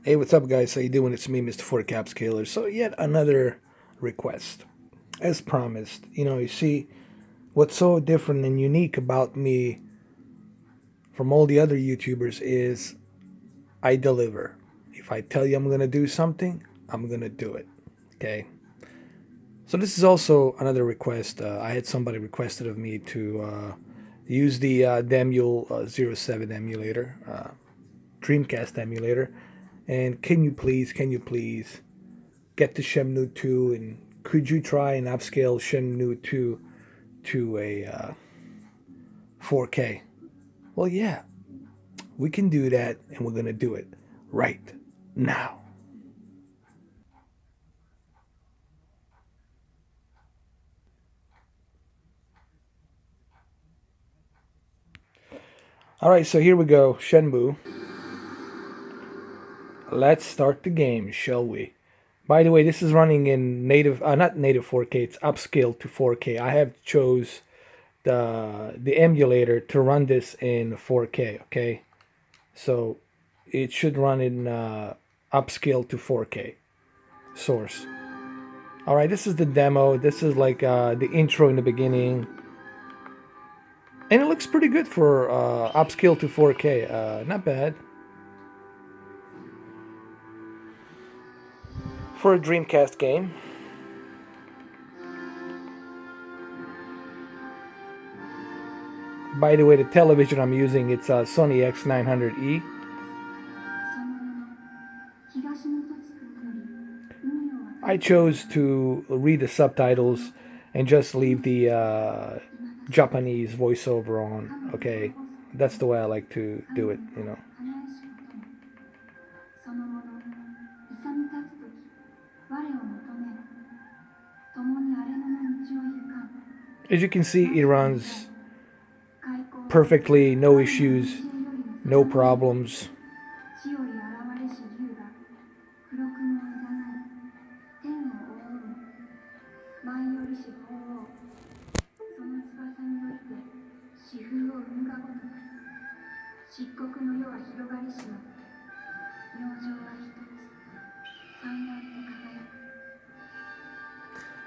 Hey, what's up, guys? How you doing? It's me, Mr. 4K Upscaler. So, yet another request. As promised, you see, what's so different and unique about me from all the other YouTubers is I deliver. If I tell you I'm going to do something, I'm going to do it. Okay? So, this is also another request. I had somebody requested of me to use the Demul 07 emulator, DreamCast emulator. And can you please get the Shenmue II, and could you try and upscale Shenmue II to a 4K? Well, yeah, we can do that, and we're gonna do it right now. All right, so here we go, Shenmue. Let's start the game, shall we? By the way, this is running in native, not native 4K. It's upscaled to 4K. I have chose the emulator to run this in 4K. Okay, so it should run in upscale to 4K source. All right, this is the demo. This is like the intro in the beginning, and it looks pretty good for upscale to 4K. Not bad for a Dreamcast game. By the way, the television I'm using, it's a Sony X900e. I chose to read the subtitles and just leave the Japanese voiceover on. Okay, that's the way I like to do it. As you can see, it runs perfectly, no issues, no problems.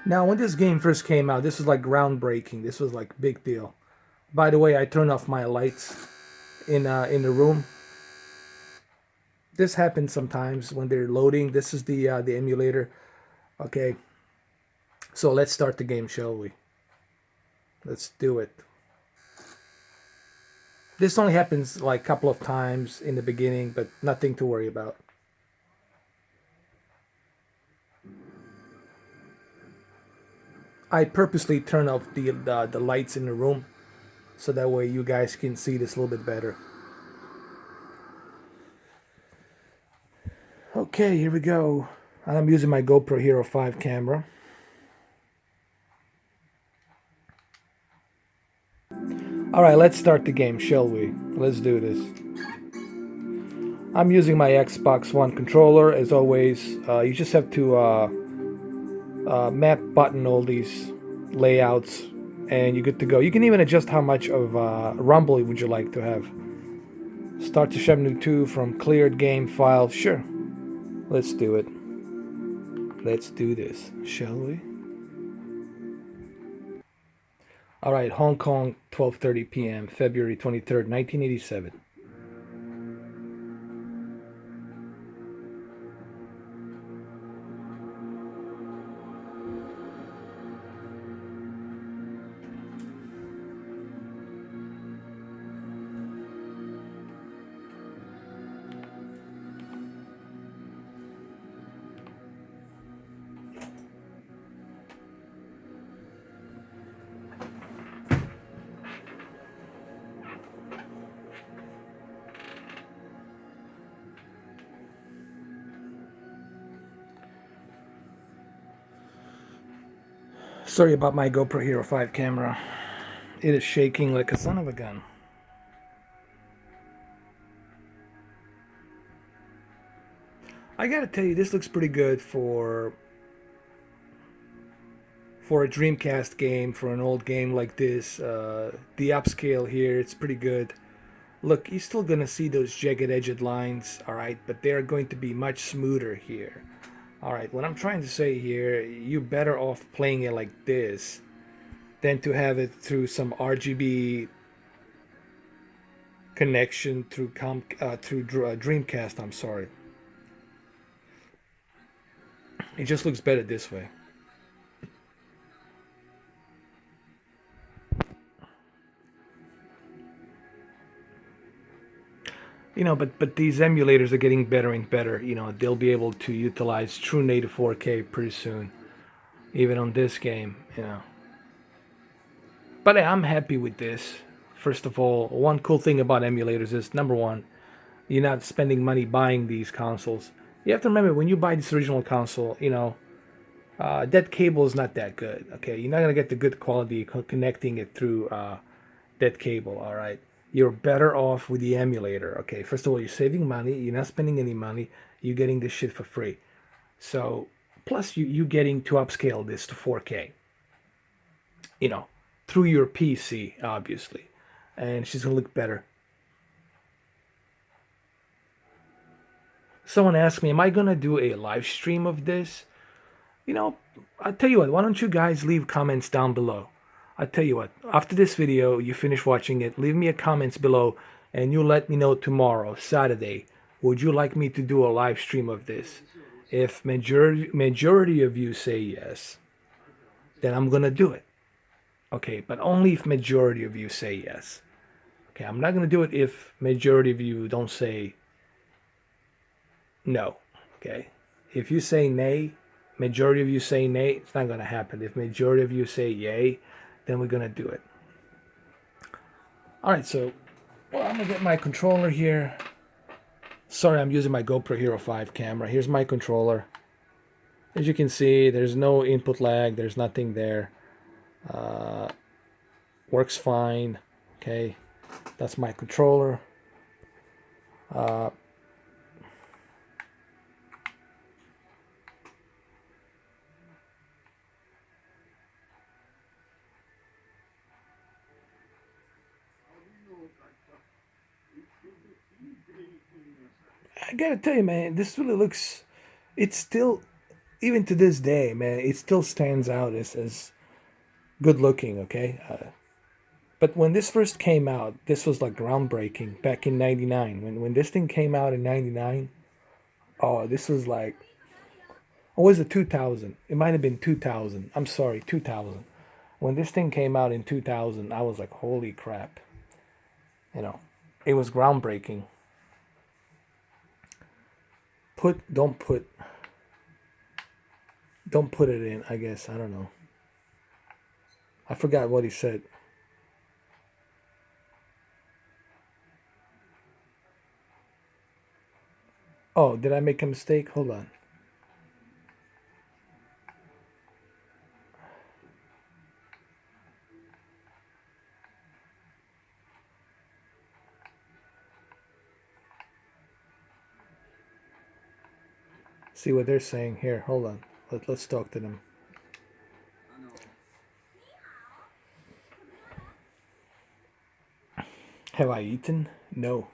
Now, when this game first came out, this was like groundbreaking. This was like big deal. By the way, I turned off my lights in the room. This happens sometimes when they're loading. This is the emulator. Okay, so let's start the game, shall we? Let's do it. This only happens like a couple of times in the beginning, but nothing to worry about. I purposely turn off the lights in the room so that way you guys can see this a little bit better. Okay, here we go. I'm using my GoPro Hero 5 camera. Alright, let's start the game, shall we? Let's do this. I'm using my Xbox One controller, as always. You just have to map button all these layouts, and you're good to go. You can even adjust how much of rumble would you like to have. Start to Shenmue II from cleared game file. Sure, let's do it. Let's do this, shall we? All right, Hong Kong, 12:30 p.m., February 23rd, 1987. Sorry about my GoPro Hero 5 camera. It is shaking like a son of a gun. I gotta tell you, this looks pretty good for a Dreamcast game, for an old game like this. The upscale here, it's pretty good. look, you're still gonna see those jagged edged lines, all right, but they're going to be much smoother here. All right, what I'm trying to say here, you're better off playing it like this than to have it through some RGB connection through Dreamcast. I'm sorry, it just looks better this way. You know, but these emulators are getting better and better. You know, they'll be able to utilize true native 4K pretty soon, even on this game. You know, but I'm happy with this. First of all, one cool thing about emulators is number one, you're not spending money buying these consoles. You have to remember when you buy this original console, you know, that cable is not that good. Okay, you're not gonna get the good quality connecting it through that cable. All right, you're better off with the emulator. Okay, first of all, you're saving money. You're not spending any money. You're getting this shit for free. So plus you getting to upscale this to 4K. You know, through your PC, obviously, and she's gonna look better. Someone asked me, "Am I gonna do a live stream of this?" You know, I'll tell you what, why don't you guys leave comments down below? I'll tell you what, after this video, you finish watching it, leave me a comments below and you let me know tomorrow, Saturday, would you like me to do a live stream of this? If majority of you say yes, then I'm gonna do it. Okay, but only if majority of you say yes. Okay, I'm not gonna do it if majority of you don't say no. Okay, if you say nay, majority of you say nay, it's not going to happen. If majority of you say yay, then we're going to do it. All right, so I'm going to get my controller here. Sorry, I'm using my GoPro Hero 5 camera. Here's my controller. As you can see, there's no input lag. There's nothing there. Works fine. Okay, that's my controller. I gotta tell you, man, this really looks. It's still, even to this day, man, it still stands out as good looking. Okay, but when this first came out, this was like groundbreaking back in '99. When this thing came out in '99, oh, this was like, or was it 2000? It might have been 2000. I'm sorry, 2000. When this thing came out in 2000, I was like, holy crap. You know, it was groundbreaking. Don't put it in, I guess. I don't know. I forgot what he said. Oh, did I make a mistake? Hold on. See what they're saying here. Hold on. Let's talk to them. Have I eaten? No.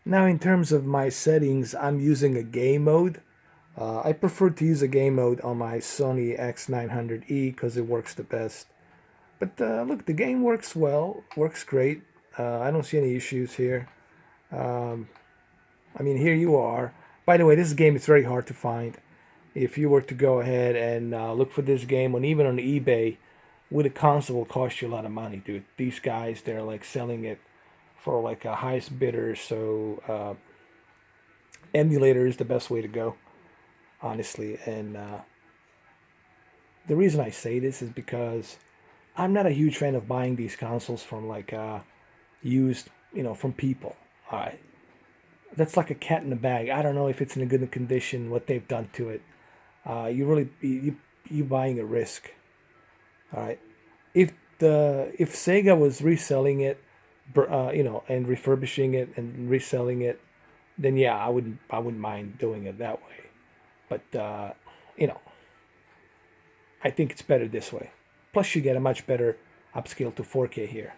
Now, in terms of my settings, I'm using a game mode. I prefer to use a game mode on my Sony X900e because it works the best. But look, the game works well, works great. I don't see any issues here. I mean, here you are. By the way, this game is very hard to find. If you were to go ahead and look for this game, on even on eBay, with a console, will cost you a lot of money, dude. These guys, they're like selling it for like a highest bidder. So emulator is the best way to go, honestly. And The reason I say this is because I'm not a huge fan of buying these consoles from like used, from people. All right, that's like a cat in a bag. I don't know if it's in a good condition, what they've done to it. You really you buying a risk. All right, if Sega was reselling it, and refurbishing it and reselling it, then yeah, I wouldn't mind doing it that way. But you know, I think it's better this way. Plus, you get a much better upscale to 4K here,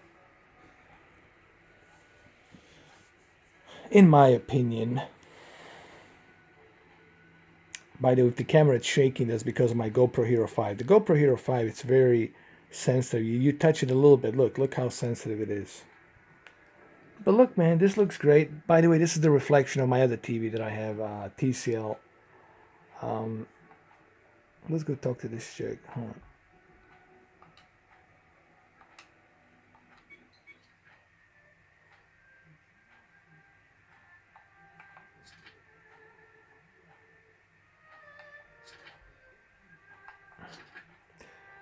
in my opinion. By the way, if the camera is shaking, that's because of my GoPro Hero 5. The GoPro Hero 5, it's very sensitive. You touch it a little bit. Look how sensitive it is. But look, man, this looks great. By the way, this is the reflection of my other TV that I have, TCL. Um, let's go talk to this chick. Hold on.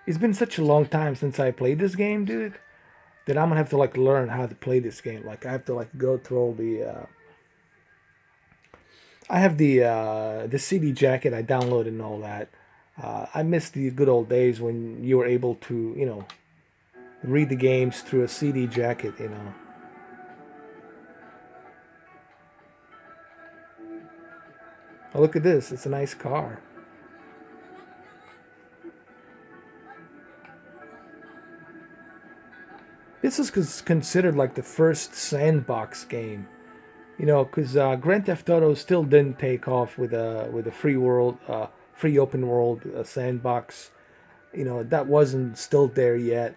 It's been such a long time since I played this game, dude, that I'm gonna have to like learn how to play this game. Like I have to like go through all the. I have the CD jacket I downloaded and all that. I miss the good old days when you were able to read the games through a CD jacket. Oh, look at this! It's a nice car. This is considered like the first sandbox game, because Grand Theft Auto still didn't take off with a free open world sandbox. That wasn't still there yet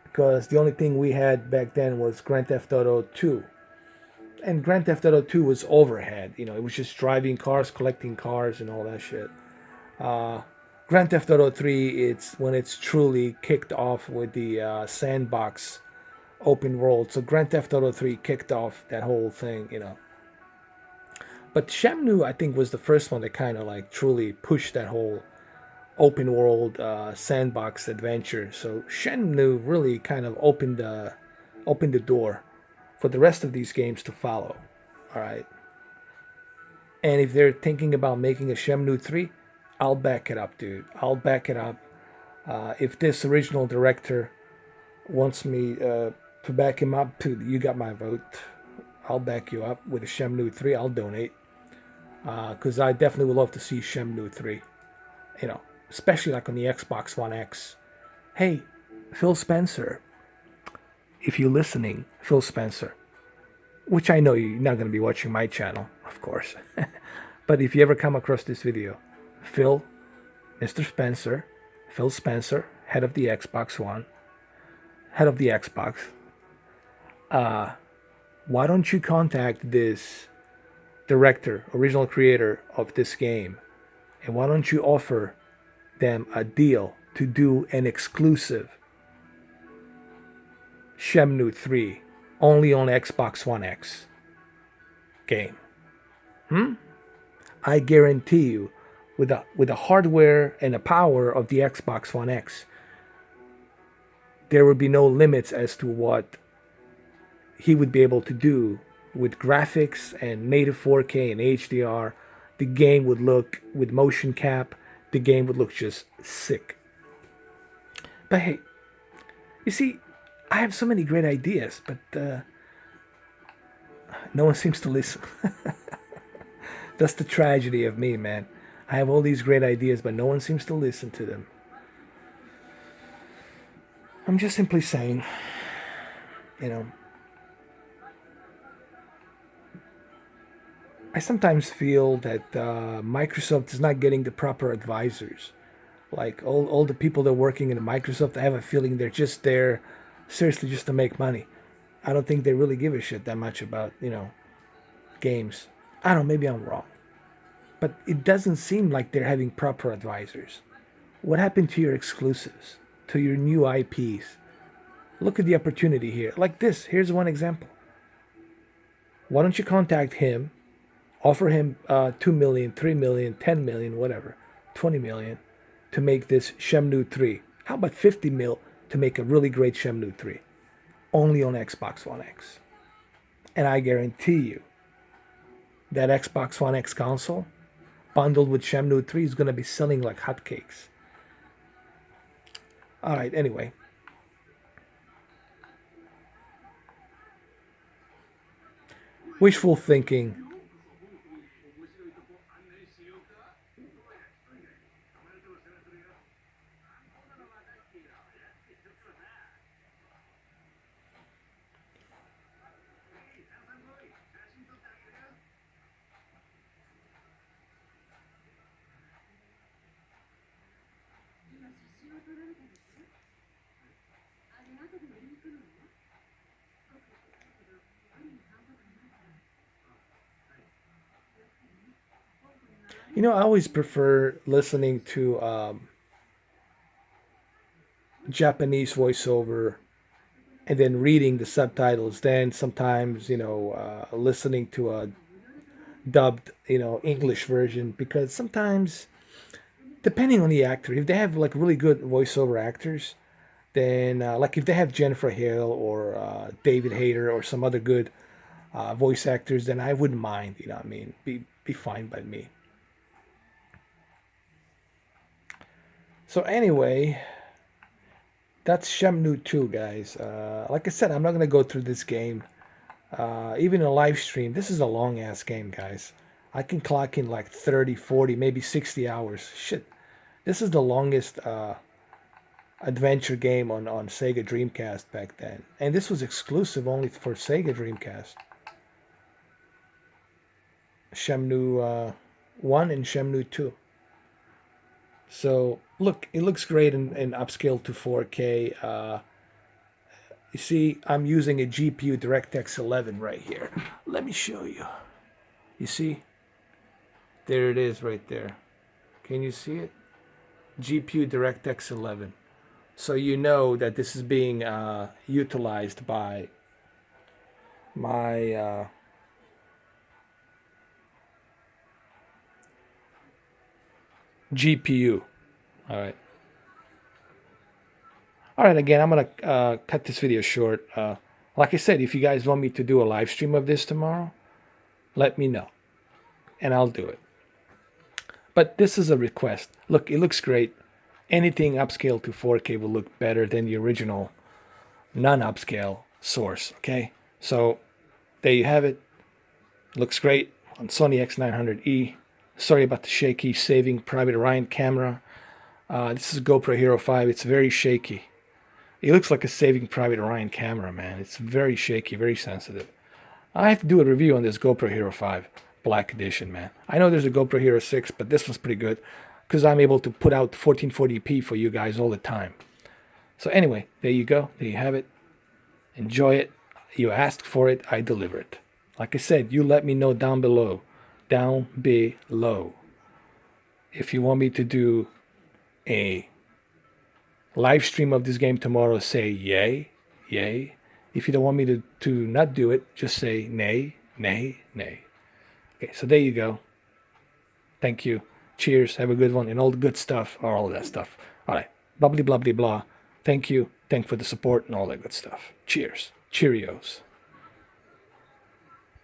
because the only thing we had back then was Grand Theft Auto 2, and Grand Theft Auto 2 was overhead. It was just driving cars, collecting cars, and all that shit. Uh, Grand Theft Auto 3, it's when it's truly kicked off with the sandbox open world. So Grand Theft Auto 3 kicked off that whole thing. But Shenmue, I think, was the first one that kind of like truly pushed that whole open world sandbox adventure. So Shenmue really kind of opened the door for the rest of these games to follow. All right. And if they're thinking about making a Shenmue 3, I'll back it up, dude. I'll back it up. If this original director wants me to back him up, you got my vote. I'll back you up with a Shenmue 3. I'll donate. Because I definitely would love to see Shenmue 3. Especially like on the Xbox One X. Hey, Phil Spencer. If you're listening, Phil Spencer. Which I know you're not going to be watching my channel, of course. But if you ever come across this video, Mr. Spencer, Phil Spencer, head of the Xbox One, head of the Xbox, why don't you contact this director, original creator of this game, and why don't you offer them a deal to do an exclusive Shenmue 3 only on Xbox One X game? I guarantee you, with the hardware and the power of the Xbox One X, there would be no limits as to what he would be able to do with graphics and native 4K and HDR. The game would look, with motion cap, the game would look just sick. But hey, you see, I have so many great ideas, but no one seems to listen. That's the tragedy of me, man. I have all these great ideas, but no one seems to listen to them. I'm just simply saying, I sometimes feel that Microsoft is not getting the proper advisors. Like all the people that are working in Microsoft, I have a feeling they're just there, seriously, just to make money. I don't think they really give a shit that much about, games. I don't know, maybe I'm wrong. But it doesn't seem like they're having proper advisors. What happened to your exclusives, to your new IPs? Look at the opportunity here. Like this, here's one example. Why don't you contact him, offer him 2 million, 3 million, 10 million, whatever, 20 million, to make this Shenmue 3? How about 50 mil to make a really great Shenmue 3? Only on Xbox One X. And I guarantee you that Xbox One X console bundled with Shenmue 3 is going to be selling like hotcakes. All right, anyway. Wishful thinking. You know, I always prefer listening to Japanese voiceover and then reading the subtitles. Then sometimes, listening to a dubbed, English version, because sometimes, depending on the actor, if they have like really good voiceover actors, then like if they have Jennifer Hale or David Hayter or some other good voice actors, then I wouldn't mind. You know what I mean? Be fine by me. So anyway, that's Shenmue 2, guys. Like I said, I'm not gonna go through this game. Even in a live stream, this is a long ass game, guys. I can clock in like 30, 40, maybe 60 hours. Shit, this is the longest adventure game on Sega Dreamcast back then. And this was exclusive only for Sega Dreamcast. Shenmue 1 and Shenmue 2. So, look, it looks great in upscale to 4K. You see, I'm using a GPU DirectX 11 right here. Let me show you. You see? There it is right there. Can you see it? GPU DirectX 11. So you know that this is being utilized by my GPU. All right. All right, again, I'm going to cut this video short. Like I said, if you guys want me to do a live stream of this tomorrow, let me know, and I'll do it. But this is a request. Look, it looks great. Anything upscale to 4K will look better than the original non-upscale source, okay? So there you have it. Looks great on Sony X900e. Sorry about the shaky Saving Private Ryan camera. This is a GoPro Hero 5. It's very shaky. It looks like a Saving Private Ryan camera, man. It's very shaky, very sensitive. I have to do a review on this GoPro Hero 5 Black Edition, man. I know there's a GoPro Hero 6, but this one's pretty good because I'm able to put out 1440p for you guys all the time. So anyway, there you go. There you have it. Enjoy it. You asked for it. I deliver it. Like I said, you let me know down below. Down below. If you want me to do a live stream of this game tomorrow, say yay, yay. If you don't want me to not do it, just say nay, nay, nay. Okay, so there you go. Thank you. Cheers. Have a good one. And all the good stuff, or all of that stuff. All right. Bubbly, blah, blah, blah. Thank you. Thank for the support and all that good stuff. Cheers. Cheerios.